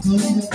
Yeah.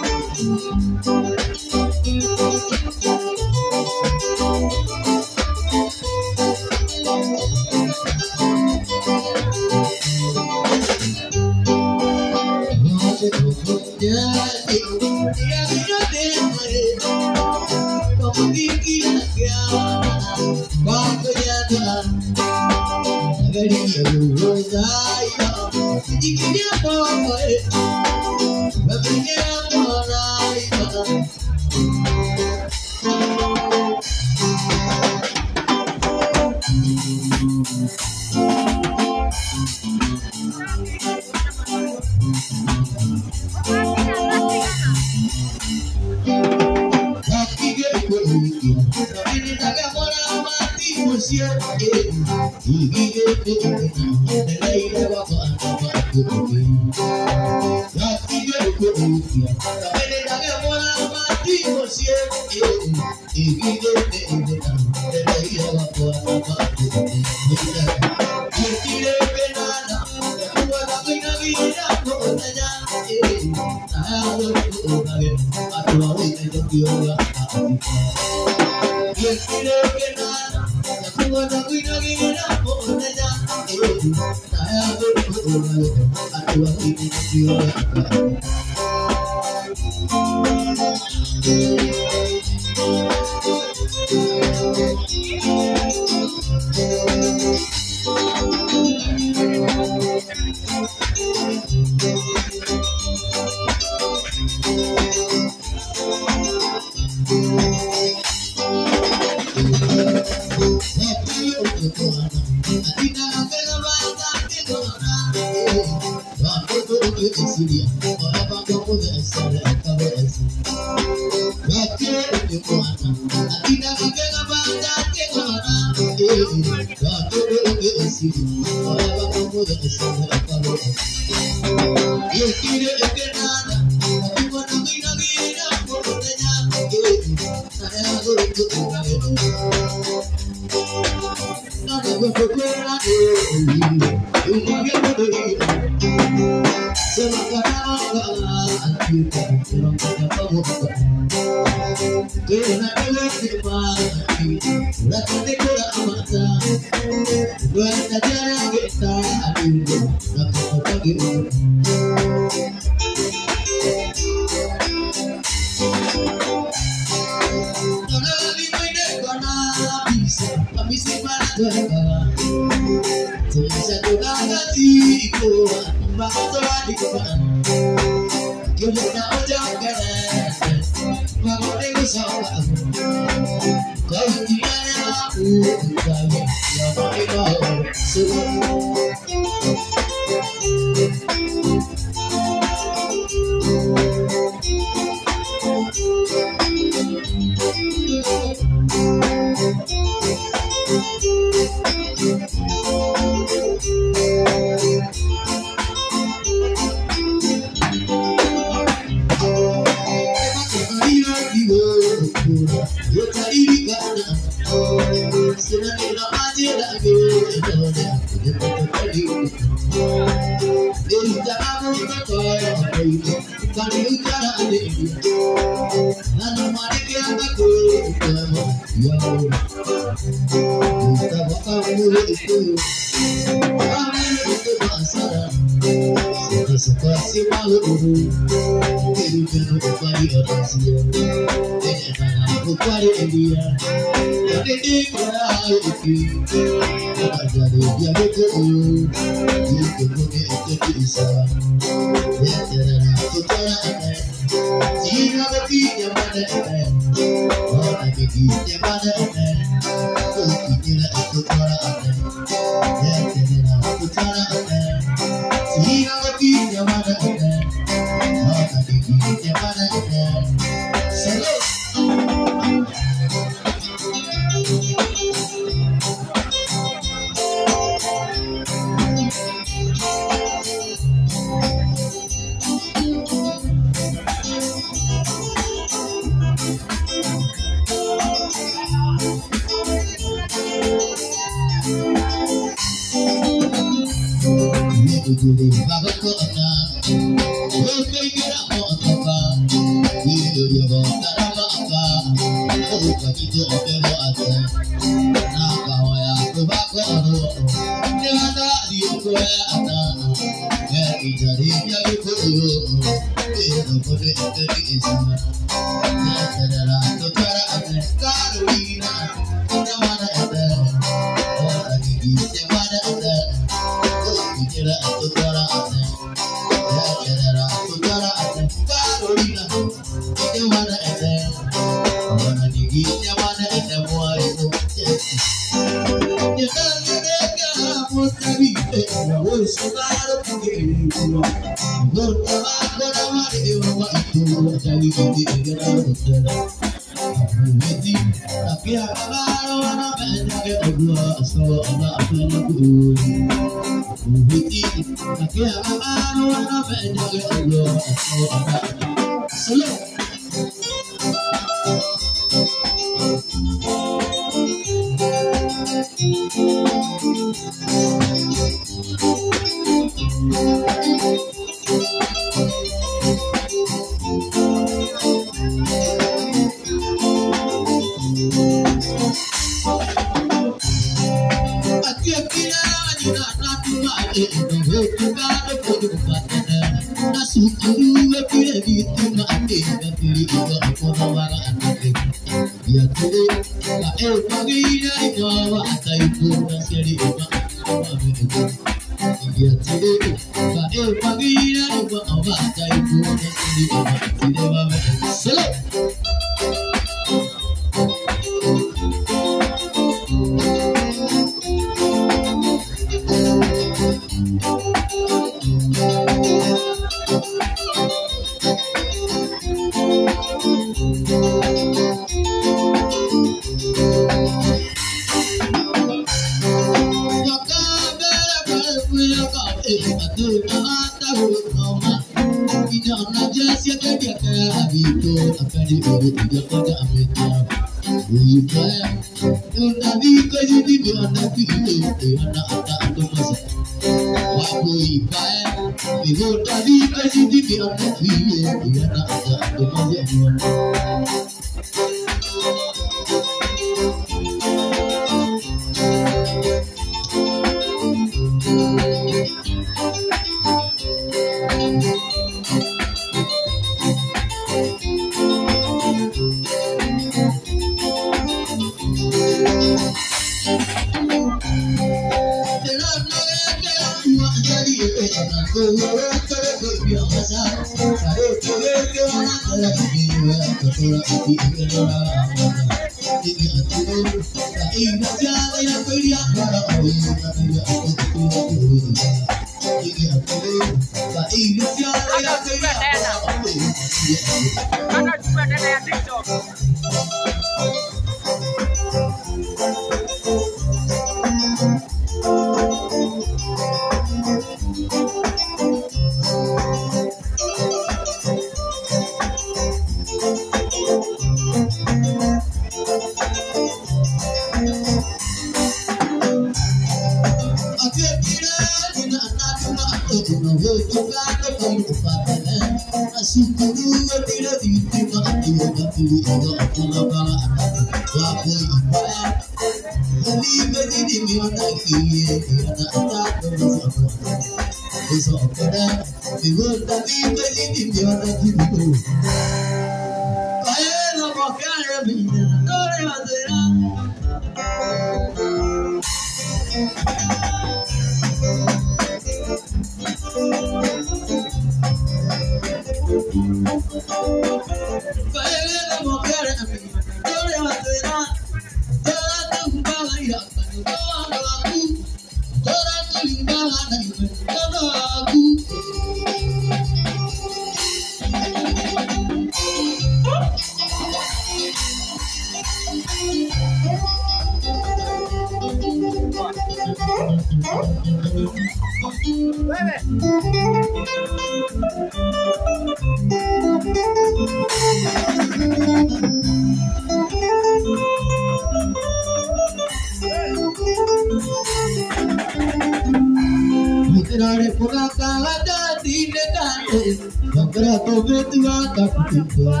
Nopera to vetua kaputua.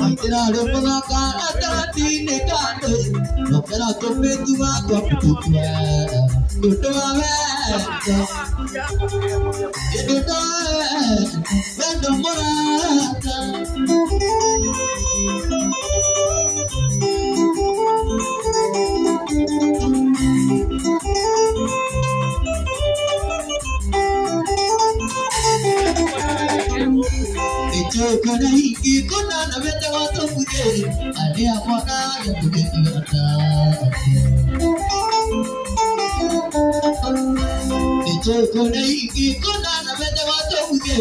Aitera lepona kana tine kande. Nopera to vetua kaputua. Kutua veta. Kutua vendo morata. Kuna hiki kuna na vete watu kuje alia mwana ya kugetiata kuna hiki kuna na vete watu kuje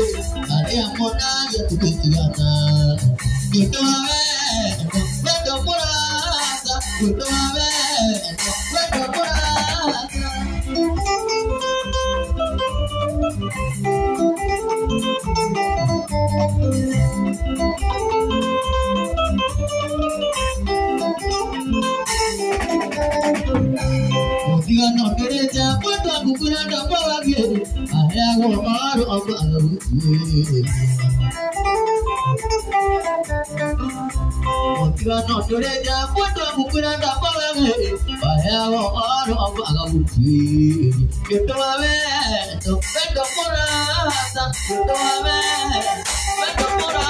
alia mwana ya kugetiata kutoa wewe morata kutoa wewe morata Diga no derecha cuando acucurando para bien hago aro Diga no derecha cuando acucurando para bien hago aro que todavía vendo morata que todavía vendo morata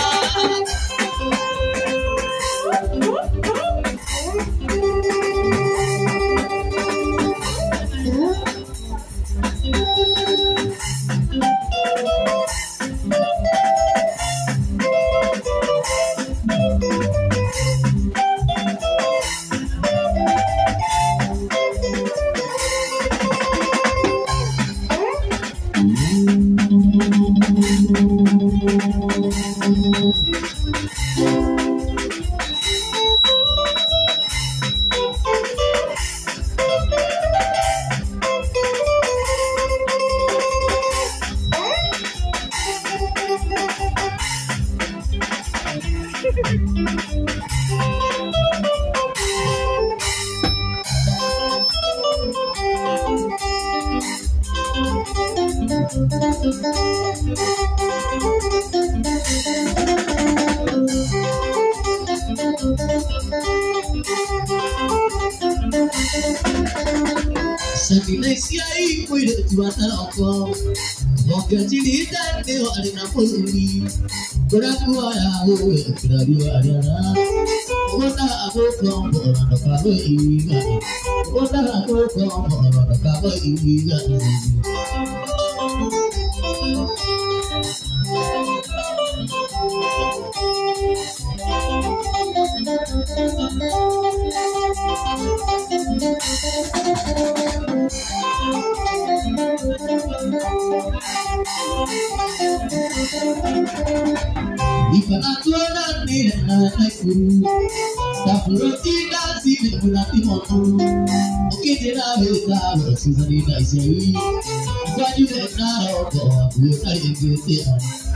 Indonesia ibu itu jualan apa? Moga cili dan dewa ada napoli. Beraku ayah, beraku ayah. Kota aku kelompok orang kafe ini. Kota aku kelompok orang kafe ini. Ikan aturan ni nakku, tak perlu tidak sih berarti motu. Oke tidak bisa susah tidak sih. Baju nak bawa buat itu.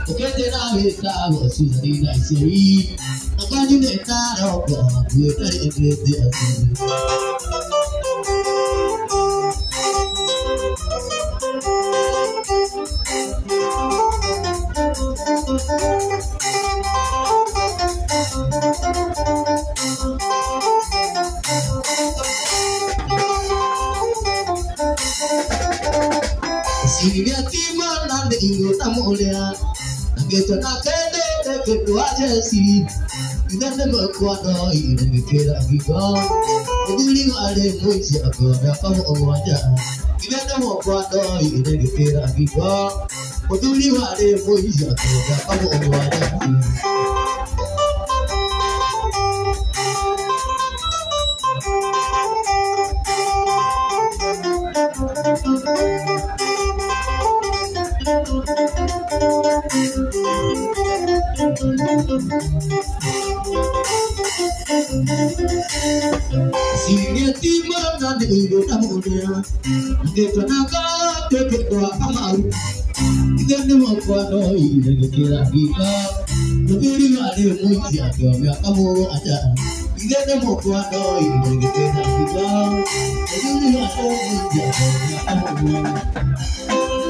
Oke tidak bisa susah tidak sih. Baju nak bawa buat itu. Sini timur nanti ingat tamu dia, kita nak kena kedua jesi, kita nak berkuat doi dan kita kita, peduli ada muncul aku dapat mewajah, kita nak berkuat doi dan kita kita, peduli ada muncul aku dapat mewajah. Sini timur nanti ingat tamu dia, kita nak kedua kamu. Kita nak berkuat doi dan kita kita, peduli ada muncul aku dapat mewajah. Kita nak berkuat doi dan kita kita, peduli ada muncul aku dapat mewajah.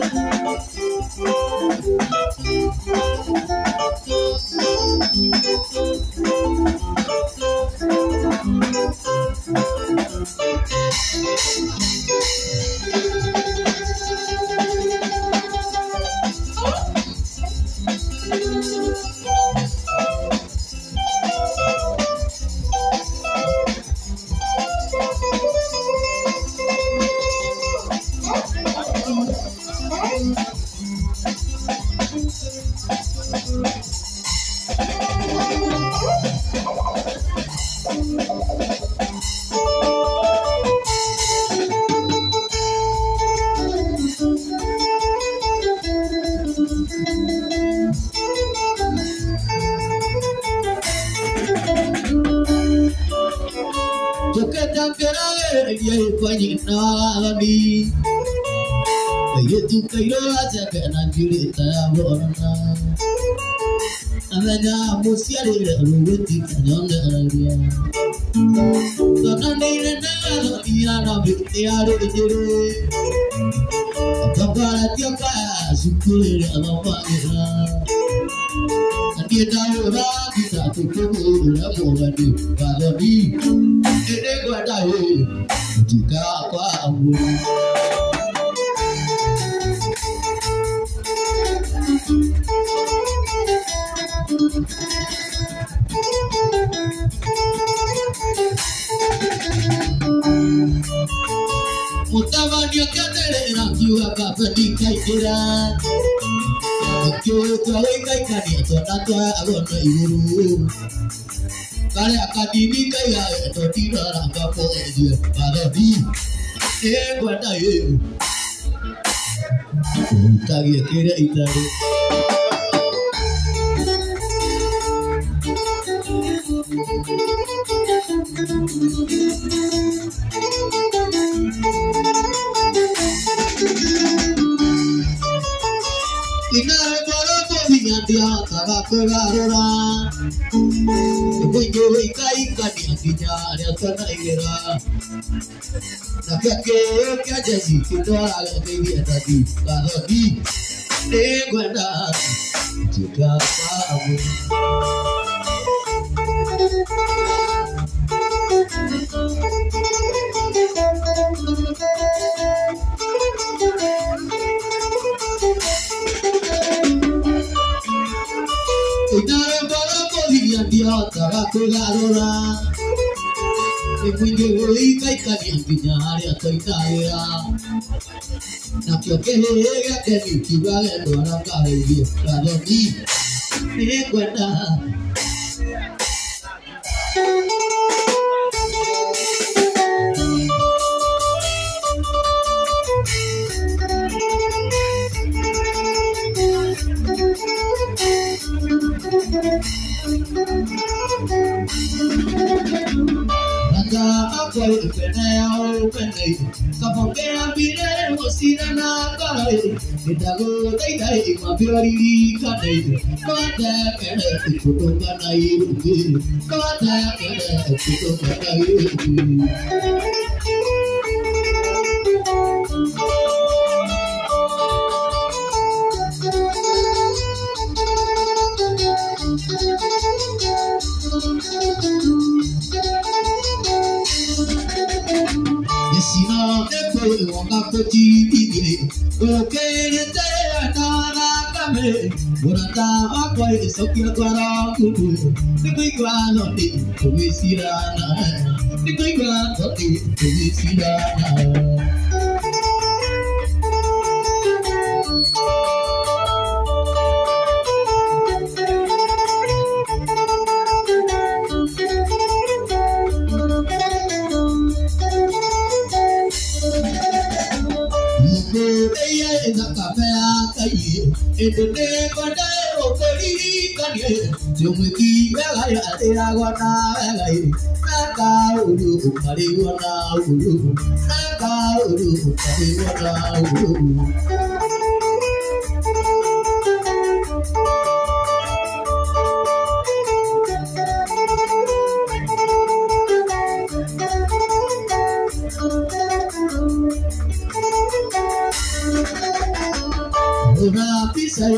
Una pizza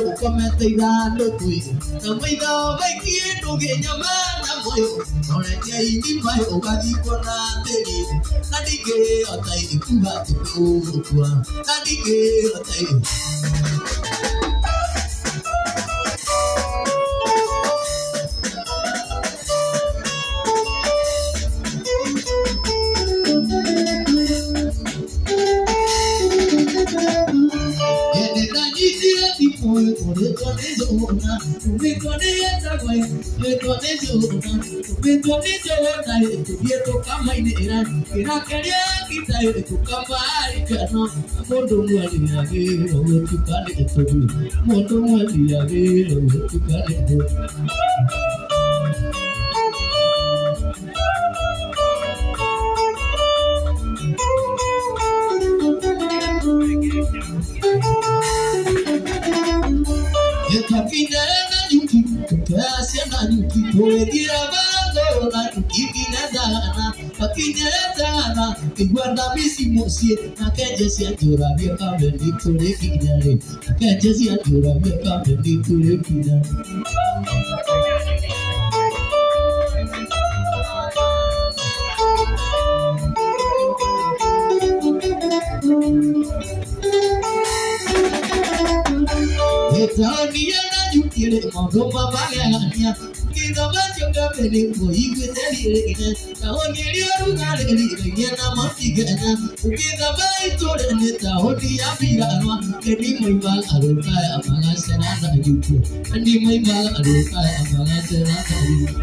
Tây ra đôi quỷ Nằm bây giờ mấy kia đồ ghệ nhà má nằm môi Nó lại nhảy nhìn vai ổ bà đi qua ra tê đi Ta đi ghê ở tay cũng bà tự ô qua Ta đi ghê ở tay Ôi, con con đi dỗ na, con đi ra quay, con đi dỗ na, con đi chơi này, biết tôi cắm mày nè ra, cái nào cái gì cái này tôi cắm mày cái nó, một đôi người đi à cái, rồi tôi cắt đi tôi, một đôi người đi à cái, rồi tôi cắt đi tôi. Kapinana yuki, kasiana yuki, poedia balona yuki kinadana, pakinadana, iguarda misi mosie, nakeje si atura via kabeli tule kinare, nakeje si atura via kabeli tule kinare. Tania na yukile magomba baganya kita baca kabeli boy keteli ine tahoni liru ngale ine na mafigana kita baito ne tahoni abira anwa kedi maibal aruka amanga senata yuku andi maibal aruka amanga senata yuku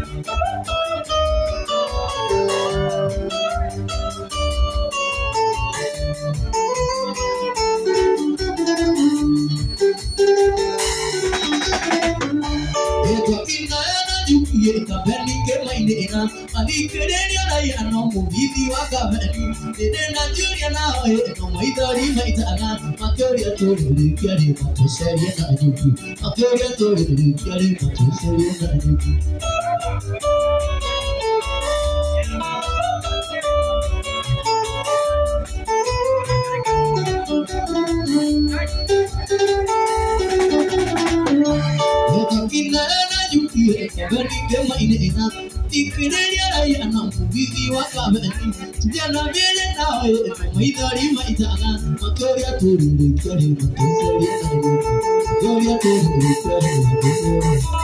Kabeli ke mainena ali kerenya na ya no mubidi wa kabeli nena juria na ho no maidari maitana makoria to likiari mato seria na yuki makoria to likiari mato seria na yuki Kabeli ke mainena ikireria ya na mubidi wa kabeli jana vile na ho maidari maitana makoria to likiari mato seria na yuki makoria to likiari mato seria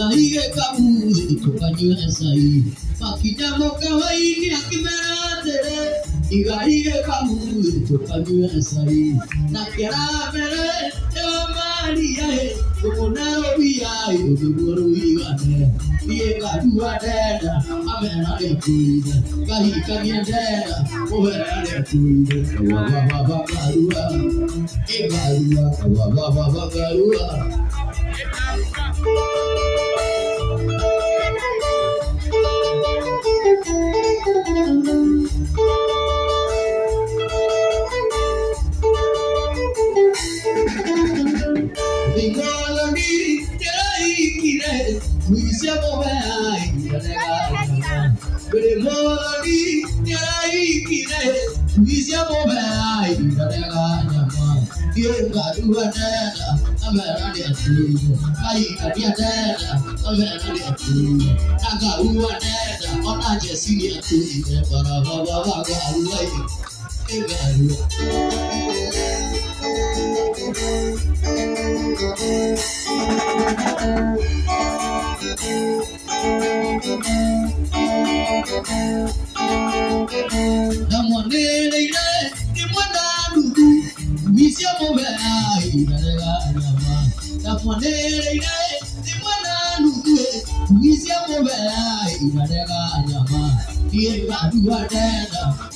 Iga kamu itu kanyu asai, pakinya mau kawaii akimetere. Iga kamu itu kanyu asai, nakera mere Maria, kumona obiya itu buru igane. Iye kadua deda, amena de kuida, kahi kanya deda, overa de kuida. Baba garua, garua, baba garua. kine, we see more I but morning, I kine, we see more I Dear God, you are dead, I'm a tree. I be a dead, I'm a tree. Naga, you are dead, on I just see a tree, but you are dead, I'm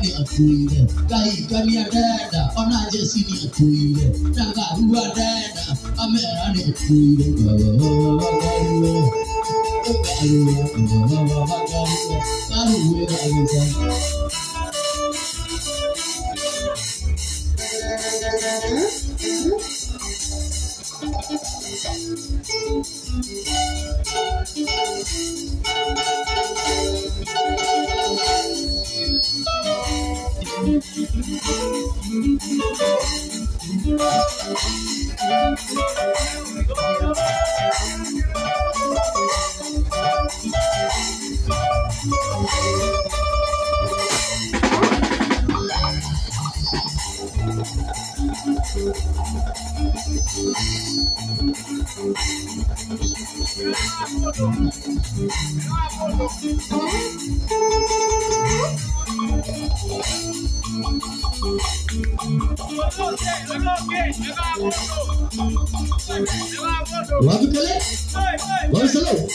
a tree. Guy, come here dead, on I just see a tree. Naga, you are dead, I'm a tree. Love it, what's hello?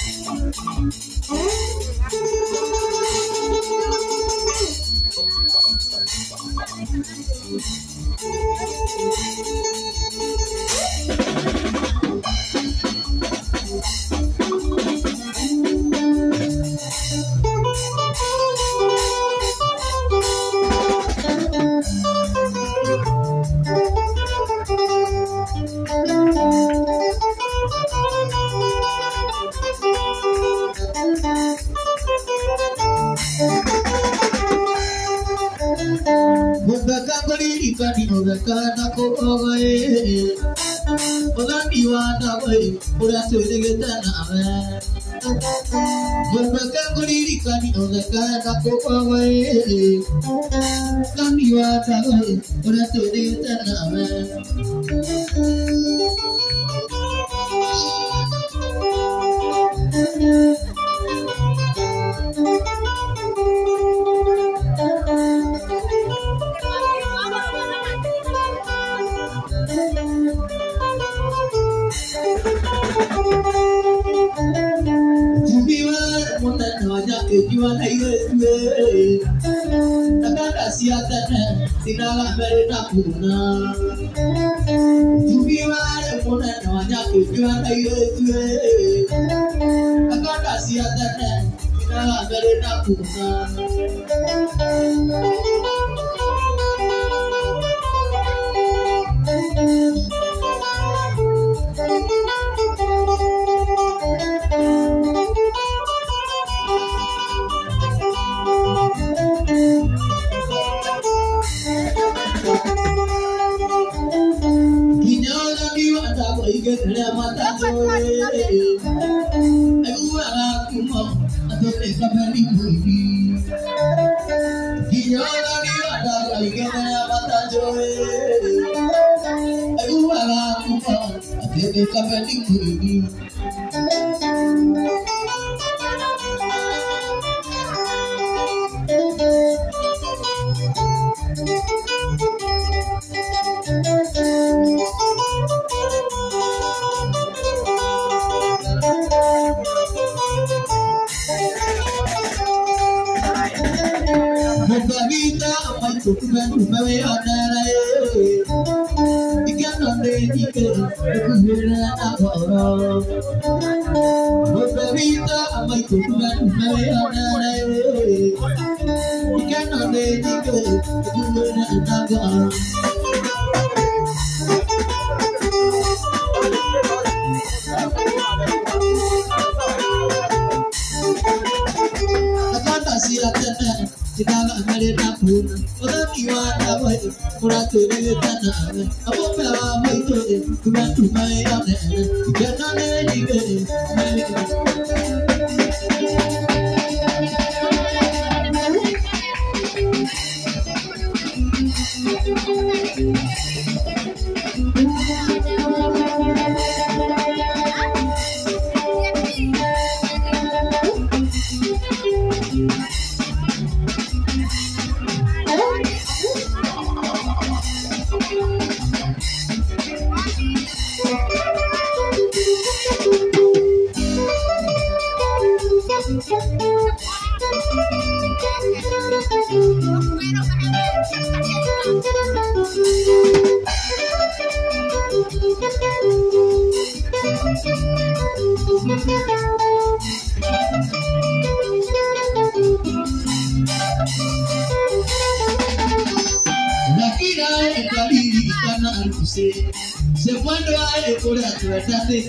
Se cuando hay por la tuerta de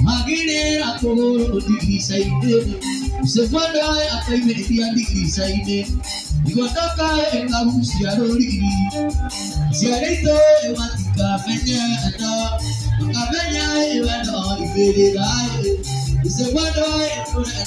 Magire a Pogoro di Saide, se cuando hay a Pemetia di Saide, y cuando cae en la Rusia Rori, si hay todo el Matica Peñata, Cabeña y Vano y Federal, y se cuando hay por la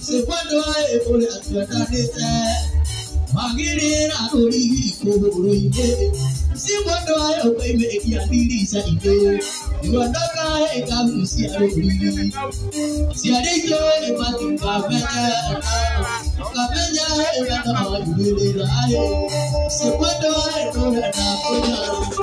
se cuando hay por la tuerta de Magire a Rori, Coboroide, se cuando hay a Pemetia di Saide, y cuando cae en la Rusia Rori, si hay todo el Matica Peñata, Cabeña y Vano y Federal, se cuando hay por la tuerta.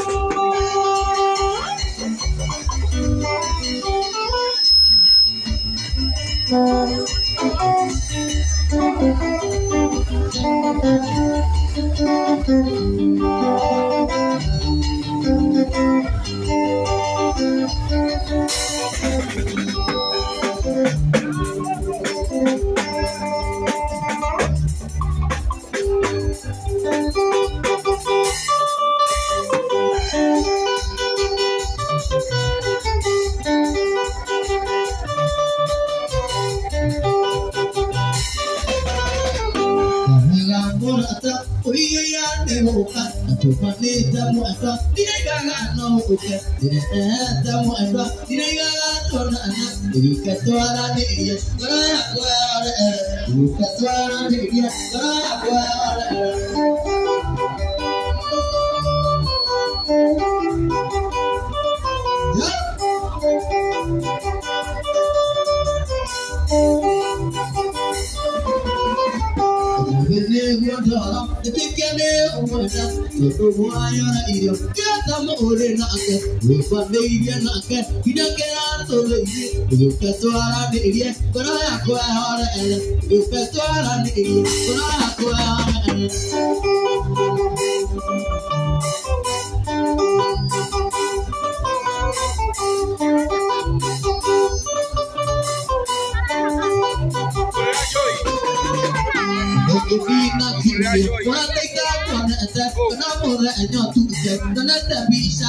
you. What they got on the attack, and I'm more than your two step. Don't let that be shy.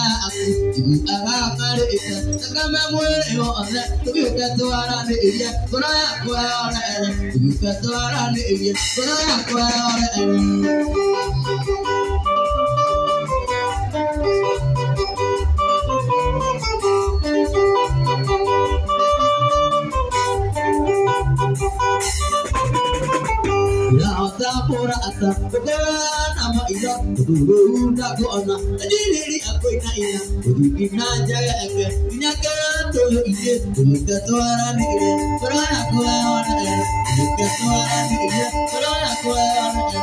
You are married. The camera on that. You get to our area. But I have well, you get to our area. But I have well. Pura ata bukan ama ida dulu dak ona diri aku ina ina ina jaga eke ina kanto ide dulu ketuara ide pura aku ona dulu ketuara ide pura aku ona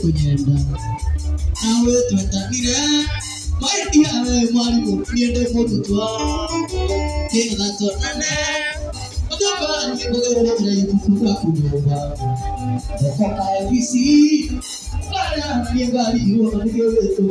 Kunyenda awe tuatanira maiti awe mwalimu niende mututwa kila tonane ogaba ni bogere yukuka kunyumba okoka ofisi para ni bali yo ngeweto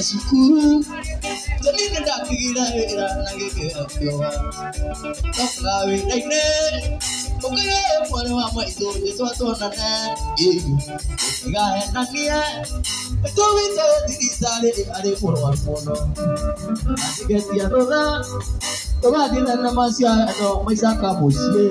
Syukuru jadi ndak kira lagi ke akhiwa tak lawi dene oke mana mama itu nana ibu enggak enak dia itu bisa disale ada purwan mono asik dia roda coba dia nama si ano may saka mo siya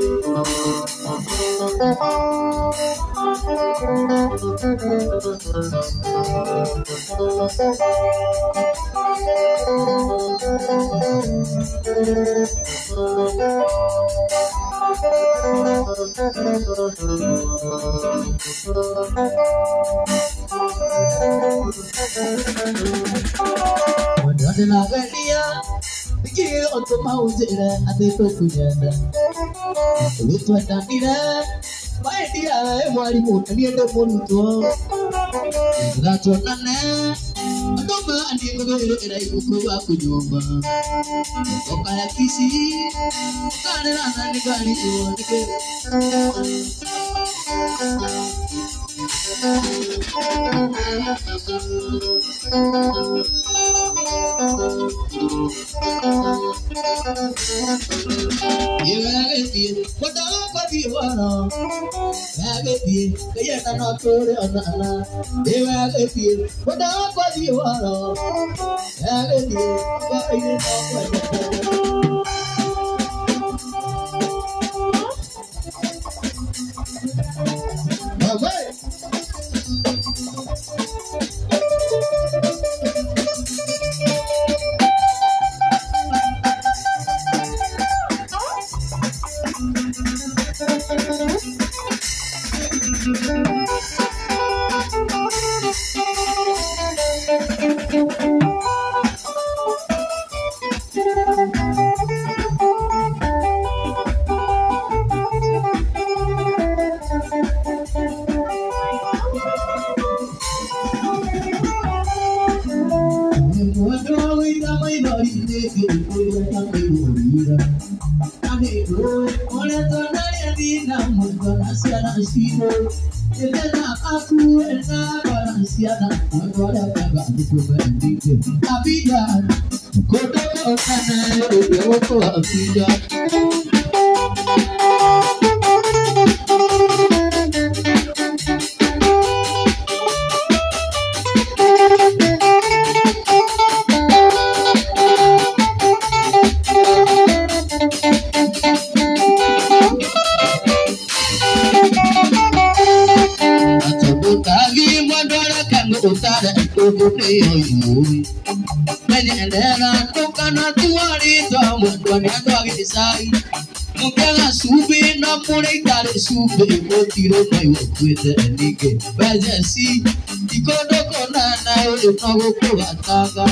Tenaga dia pikir untuk mau jalan ada kunyanda lutu tandira baik dia walimu dia ada poluto raconane adoba andi ngogoro era ibuku aku nyoba kok kayak kisi karena anak kali itu Sube tiro mai kwete nike baje si ikodo kona na yo no ko ataga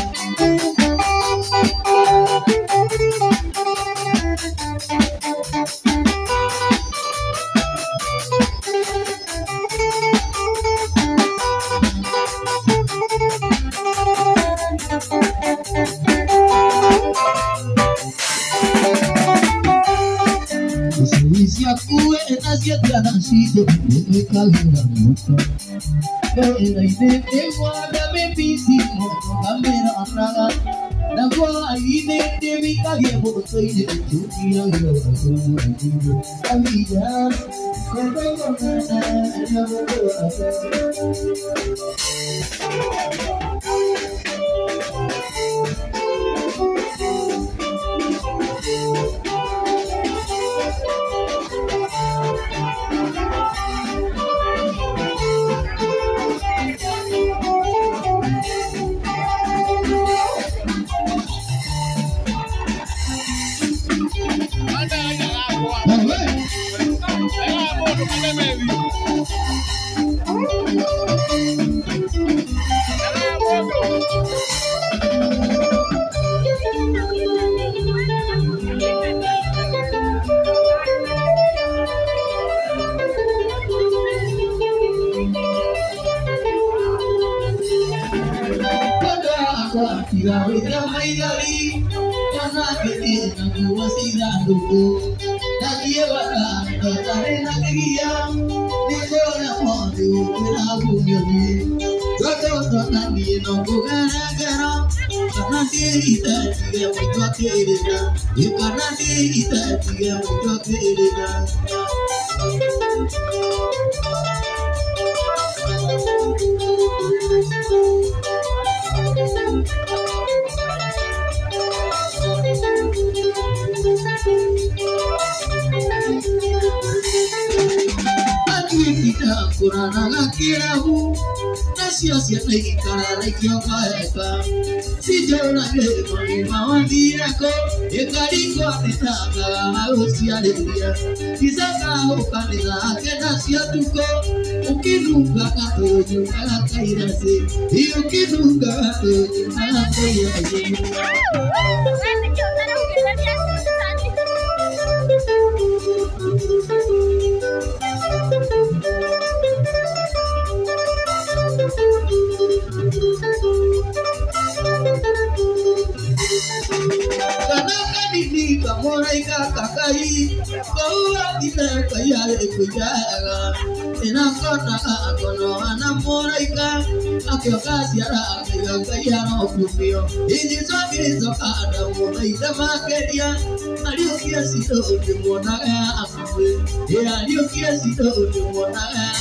Nacido de calura mucho de ide guarda me pisimo camera atraga la boa ide de mi calle soy de tu yo amiga con si yo la veo con mamá diraco e carico a osia alegria y saca o canela que nació tuco o que nunca cato yo a caída se y o que nunca cato yo a caída Moraika kakai koa kita kaya ekujaga enakona kono ana moraika akyo kasiara akyo kaya no kumio ini sokizo ada moraika makedia alio kiasi to de monaga akwe alio kiasi to de monaga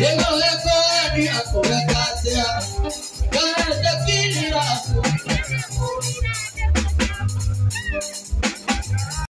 Lego,